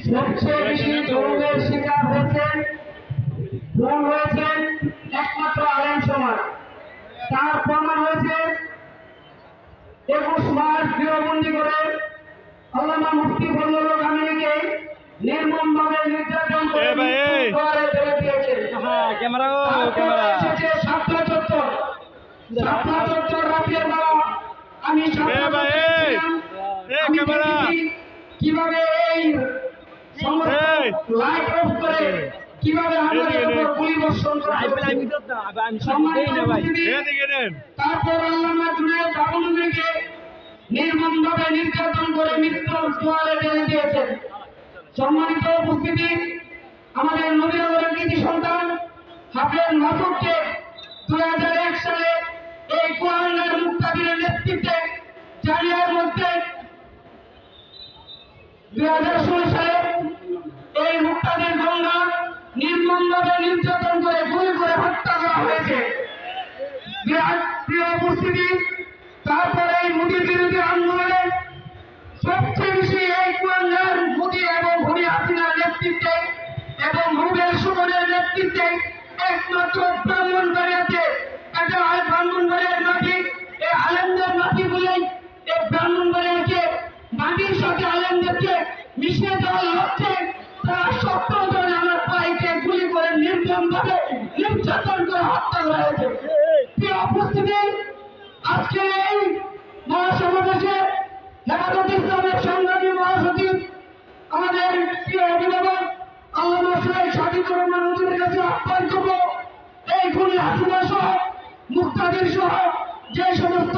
সবচেয়ে বেশি জুলুমের শিকার হয়েছেন একমাত্র আলেম সমাজ। তার প্রমাণ হয়েছে 21 মাস গৃহবন্দী করে আল্লামা মুফতি ফজলুল হক আমিনীকে নির্মমভাবে নির্যাতন করে মৃত্যুর ফেলে দিয়েছেন। শাপলা চত্বর রাতের বেলা আমি কিভাবে এই লাইট অফ করে কিভাবে আমাদের উপর গুলি বর্ষণ করা তারপর আল্লামা জুনায়েদ বাবলুকে নির্মমভাবে নির্যাতন করে মৃত্যুর দুয়ারে ঠেলে দিয়েছেন। সম্মানিত উপস্থিতি, আমাদের নবীনগরের কৃতি সন্তান হাফেজ মাসুদকে 2001 সালে এই কোরআনের মুক্তাদিনের নেতৃত্বে জারিয়ার মধ্যে 2016 সালে এই মুক্তাদির গঙ্গা নির্মমভাবে নির্যাতন করে গুলি করে হত্যা করা হয়েছে। প্রিয় উপস্থিতি, তারপরে এই মোদী বিরোধী আন্দোলনে সবচেয়ে বেশি এই কুয়াঙ্গার মোদী এবং ভূমি হাসিনার নেতৃত্বে এবং রুবেল সুমনের নেতৃত্বে একমাত্র ব্রাহ্মণবাড়িয়াতে একটা ব্রাহ্মণবাড়িয়ার মাটি এই আলেমদের মাটি বলেই এই ব্রাহ্মণবাড়িয়াকে মাটির সাথে আলেমদেরকে মিশিয়ে দেওয়া হচ্ছে। তারা 70 জন আমার ভাইকে গুলি করে নির্মমভাবে নির্যাতন করে হত্যা করা হয়েছে। প্রিয় উপস্থিতি, আজকে এই মহাসমাবেশে হেফাজত ইসলামের সংগ্রামী মহাসচিব আমাদের প্রিয় অভিভাবক আল্লামা শহীদ সাদিকুর রহমান হুজুরের কাছে আহ্বান করব, এই খুনি হাসিনা সহ মুক্তাদির সহ যে সমস্ত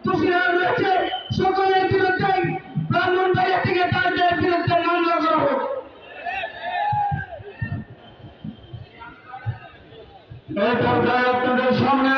দোষীরা রয়েছে সকলের বিরুদ্ধে ব্রাহ্মণবাড়িয়া থেকে তাদের বিরুদ্ধে মামলা করা হোক। এই পর্যায়ে আপনাদের সামনে